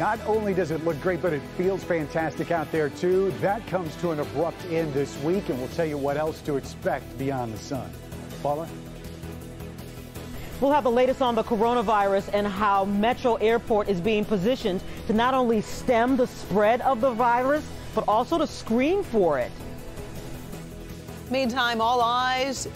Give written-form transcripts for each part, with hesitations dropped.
Not only does it look great, but it feels fantastic out there, too. That comes to an abrupt end this week, and we'll tell you what else to expect beyond the sun. Paula? We'll have the latest on the coronavirus and how Metro Airport is being positioned to not only stem the spread of the virus, but also to screen for it. Meantime, all eyes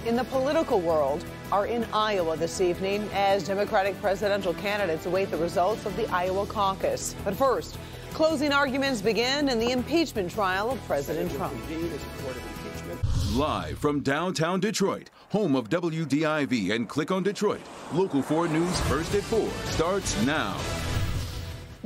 in the political world are in Iowa this evening as Democratic presidential candidates await the results of the Iowa caucus. But first, closing arguments begin in the impeachment trial of President Trump. Live from downtown Detroit, home of WDIV and Click on Detroit, Local 4 News First at 4 starts now.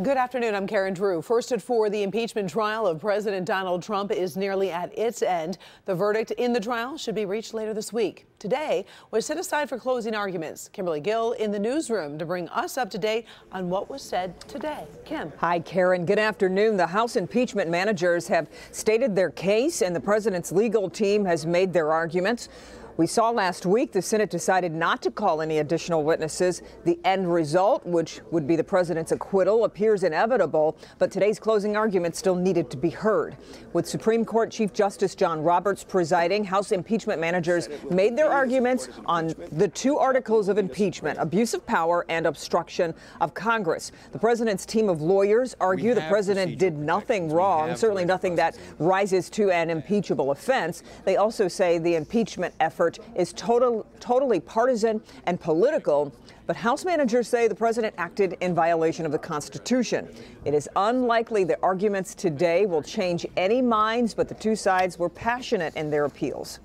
Good afternoon, I'm Karen Drew. First at 4, the impeachment trial of President Donald Trump is nearly at its end. The verdict in the trial should be reached later this week. Today was set aside for closing arguments. Kimberly Gill in the newsroom to bring us up to date on what was said today. Kim. Hi, Karen. Good afternoon. The House impeachment managers have stated their case, and the president's legal team has made their arguments. We saw last week the Senate decided not to call any additional witnesses. The end result, which would be the president's acquittal, appears inevitable, but today's closing argument still needed to be heard. With Supreme Court Chief Justice John Roberts presiding, House impeachment managers made their arguments on the 2 articles of impeachment, abuse of power and obstruction of Congress. The president's team of lawyers argue the president did nothing wrong, certainly nothing that rises to an impeachable offense. They also say the impeachment effort is totally partisan and political, but House managers say the president acted in violation of the Constitution. It is unlikely the arguments today will change any minds, but the 2 sides were passionate in their appeals.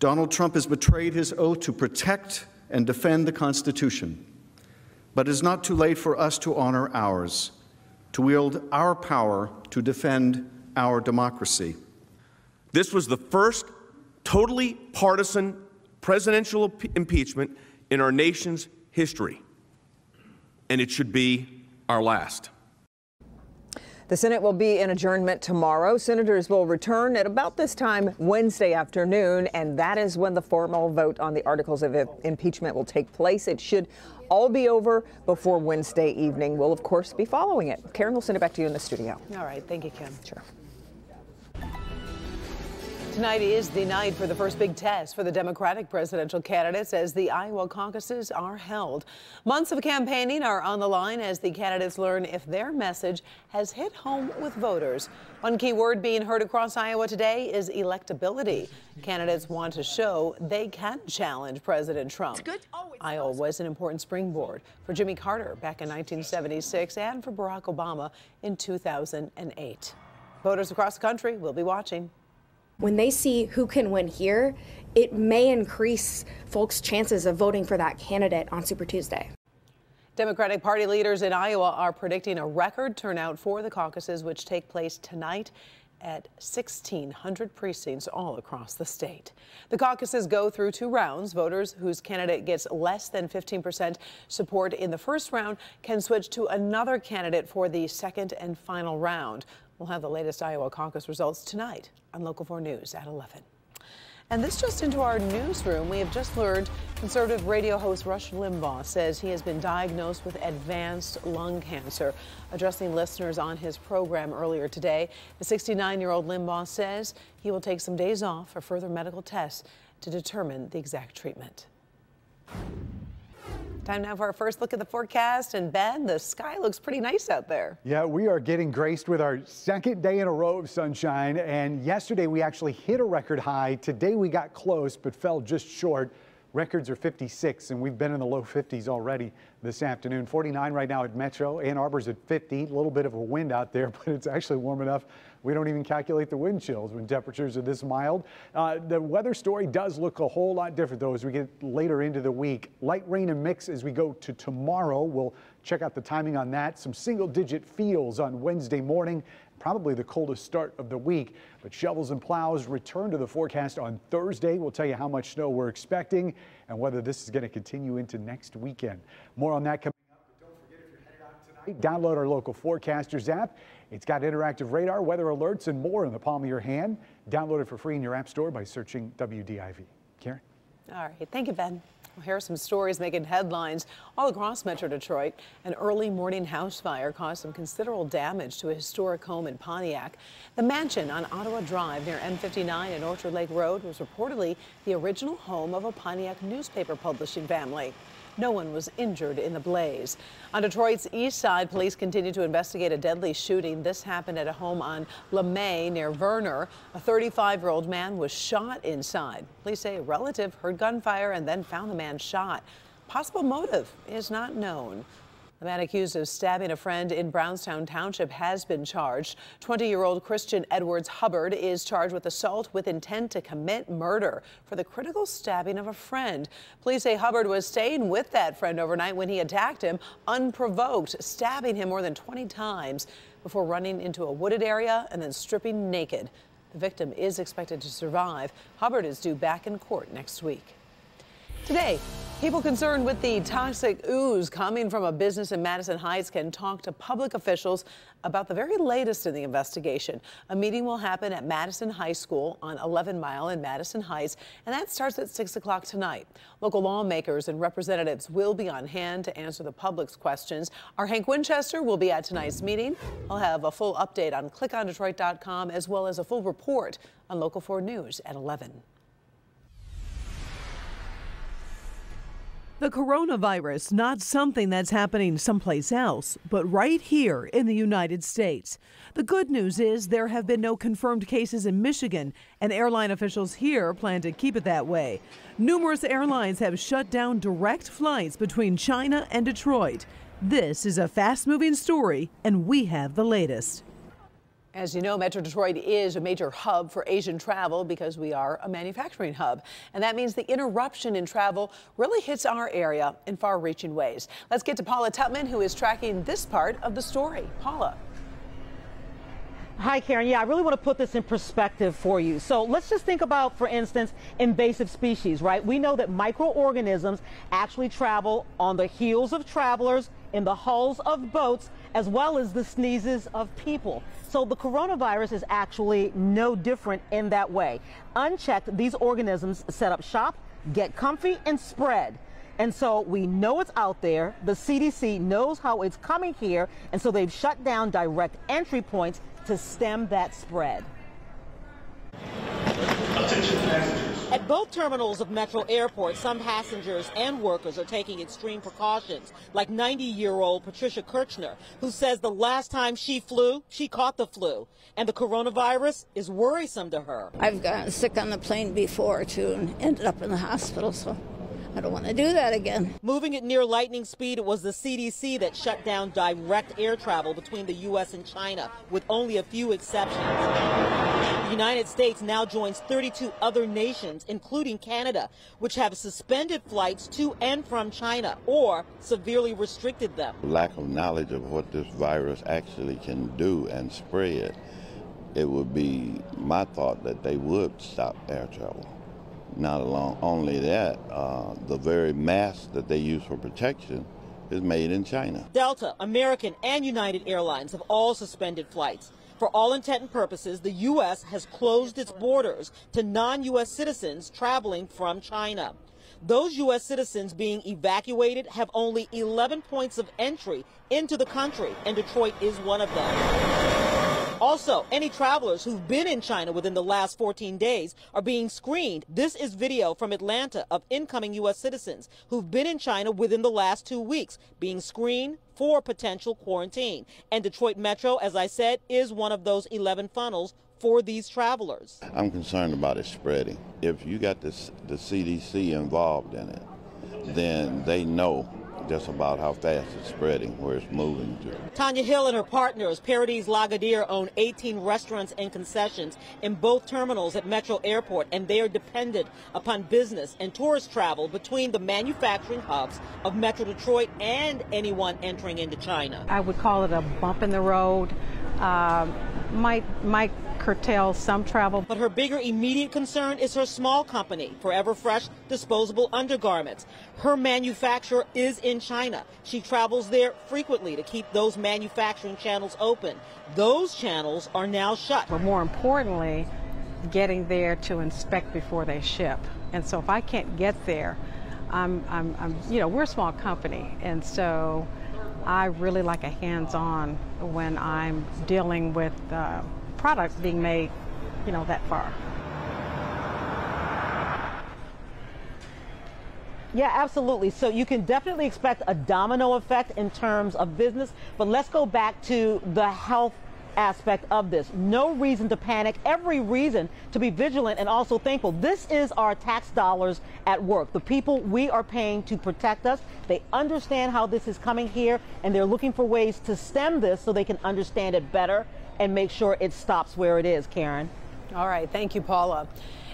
Donald Trump has betrayed his oath to protect and defend the Constitution, but it is not too late for us to honor ours, to wield our power to defend our democracy. This was the first totally partisan presidential impeachment in our nation's history, and it should be our last. The Senate will be in adjournment tomorrow. Senators will return at about this time Wednesday afternoon, and that is when the formal vote on the articles of impeachment will take place. It should all be over before Wednesday evening. We'll, of course, be following it. Karen, we'll send it back to you in the studio. All right. Thank you, Kim. Sure. Tonight is the night for the first big test for the Democratic presidential candidates as the Iowa caucuses are held. Months of campaigning are on the line as the candidates learn if their message has hit home with voters. One key word being heard across Iowa today is electability. Candidates want to show they can challenge President Trump. Iowa was an important springboard for Jimmy Carter back in 1976 and for Barack Obama in 2008. Voters across the country will be watching. When they see who can win here, it may increase folks' chances of voting for that candidate on Super Tuesday. Democratic Party leaders in Iowa are predicting a record turnout for the caucuses, which take place tonight at 1,600 precincts all across the state. The caucuses go through 2 rounds. Voters whose candidate gets less than 15% support in the first round can switch to another candidate for the second and final round. We'll have the latest Iowa caucus results tonight on Local 4 News at 11. And this just into our newsroom. We have just learned conservative radio host Rush Limbaugh says he has been diagnosed with advanced lung cancer. Addressing listeners on his program earlier today, the 69-year-old Limbaugh says he will take some days off for further medical tests to determine the exact treatment. Time now for our first look at the forecast. And Ben, the sky looks pretty nice out there. Yeah, we are getting graced with our second day in a row of sunshine. And yesterday we actually hit a record high. Today we got close, but fell just short. Records are 56, and we've been in the low 50s already this afternoon. 49 right now at Metro. Ann Arbor's at 50. A little bit of a wind out there, but it's actually warm enough. We don't even calculate the wind chills when temperatures are this mild. The weather story does look a whole lot different, though, as we get later into the week. Light rain and mix as we go to tomorrow. We'll check out the timing on that. Some single-digit feels on Wednesday morning. Probably the coldest start of the week, but shovels and plows return to the forecast on Thursday. We'll tell you how much snow we're expecting and whether this is going to continue into next weekend. More on that coming up, but don't forget, if you're headed out tonight, download our Local Forecasters app. It's got interactive radar, weather alerts, and more in the palm of your hand. Download it for free in your app store by searching WDIV. Karen? All right. Thank you, Ben. Well, here are some stories making headlines all across Metro Detroit. An early morning house fire caused some considerable damage to a historic home in Pontiac. The mansion on Ottawa Drive near M59 and Orchard Lake Road was reportedly the original home of a Pontiac newspaper publishing family. No one was injured in the blaze. On Detroit's east side, police continue to investigate a deadly shooting. This happened at a home on LeMay near Verner. A 35-year-old man was shot inside. Police say a relative heard gunfire and then found the man shot. Possible motive is not known. The man accused of stabbing a friend in Brownstown Township has been charged. 20-year-old Christian Edwards Hubbard is charged with assault with intent to commit murder for the critical stabbing of a friend. Police say Hubbard was staying with that friend overnight when he attacked him unprovoked, stabbing him more than 20 times before running into a wooded area and then stripping naked. The victim is expected to survive. Hubbard is due back in court next week. Today, people concerned with the toxic ooze coming from a business in Madison Heights can talk to public officials about the very latest in the investigation. A meeting will happen at Madison High School on 11 Mile in Madison Heights, and that starts at 6 o'clock tonight. Local lawmakers and representatives will be on hand to answer the public's questions. Our Hank Winchester will be at tonight's meeting. I'll have a full update on clickondetroit.com as well as a full report on Local 4 News at 11. The coronavirus, not something that's happening someplace else, but right here in the United States. The good news is there have been no confirmed cases in Michigan, and airline officials here plan to keep it that way. Numerous airlines have shut down direct flights between China and Detroit. This is a fast-moving story, and we have the latest. As you know, Metro Detroit is a major hub for Asian travel because we are a manufacturing hub. And that means the interruption in travel really hits our area in far-reaching ways. Let's get to Paula Tutman, who is tracking this part of the story. Paula. Hi, Karen. Yeah, I really want to put this in perspective for you. So let's just think about, for instance, invasive species, right? We know that microorganisms actually travel on the heels of travelers, in the hulls of boats, as well as the sneezes of people. So the coronavirus is actually no different in that way. Unchecked, these organisms set up shop, get comfy, and spread. And so we know it's out there. The CDC knows how it's coming here, and so they've shut down direct entry points to stem that spread. Attention passengers. At both terminals of Metro Airport, some passengers and workers are taking extreme precautions, like 90-year-old Patricia Kirchner, who says the last time she flew, she caught the flu, and the coronavirus is worrisome to her. I've gotten sick on the plane before, too, and ended up in the hospital, so I don't want to do that again. Moving at near lightning speed, it was the CDC that shut down direct air travel between the U.S. and China, with only a few exceptions. The United States now joins 32 other nations, including Canada, which have suspended flights to and from China or severely restricted them. Lack of knowledge of what this virus actually can do and spread, it would be my thought that they would stop air travel. Not only that, the very mask that they use for protection is made in China. Delta, American, and United Airlines have all suspended flights. For all intent and purposes, the U.S. has closed its borders to non-U.S. citizens traveling from China. Those U.S. citizens being evacuated have only 11 points of entry into the country, and Detroit is one of them. Also, any travelers who've been in China within the last 14 days are being screened. This is video from Atlanta of incoming U.S. citizens who've been in China within the last 2 weeks, being screened for potential quarantine. And Detroit Metro, as I said, is one of those 11 funnels for these travelers. I'm concerned about it spreading. If you got the CDC involved in it, then they know just about how fast it's spreading, where it's moving to. Tanya Hill and her partners, Paradise Lagadière, own 18 restaurants and concessions in both terminals at Metro Airport, and they are dependent upon business and tourist travel between the manufacturing hubs of Metro Detroit and anyone entering into China. I would call it a bump in the road. Might curtail some travel. But her bigger immediate concern is her small company, Forever Fresh Disposable Undergarments. Her manufacturer is in China. She travels there frequently to keep those manufacturing channels open. Those channels are now shut. But more importantly, getting there to inspect before they ship. And so if I can't get there, we're a small company, and so I really like a hands-on when I'm dealing with products being made, that far. Yeah, absolutely. So you can definitely expect a domino effect in terms of business, but let's go back to the health aspect of this. No reason to panic, every reason to be vigilant and also thankful. This is our tax dollars at work. The people we are paying to protect us, they understand how this is coming here, and they're looking for ways to stem this so they can understand it better and make sure it stops where it is, Karen. All right, thank you, Paula.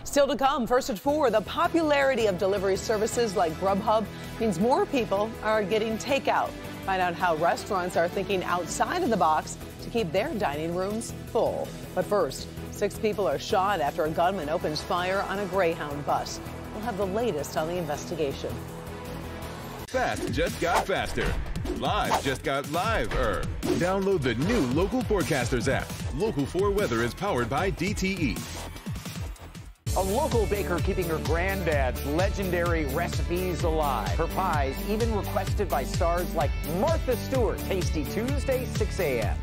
Still to come, first at 4, the popularity of delivery services like Grubhub means more people are getting takeout. Find out how restaurants are thinking outside of the box to keep their dining rooms full. But first, 6 people are shot after a gunman opens fire on a Greyhound bus. We'll have the latest on the investigation. Fast just got faster. Live just got live-er. Download the new Local Forecasters app. Local 4 weather is powered by DTE. A local baker keeping her granddad's legendary recipes alive. Her pies even requested by stars like Martha Stewart. Tasty Tuesday, 6 a.m.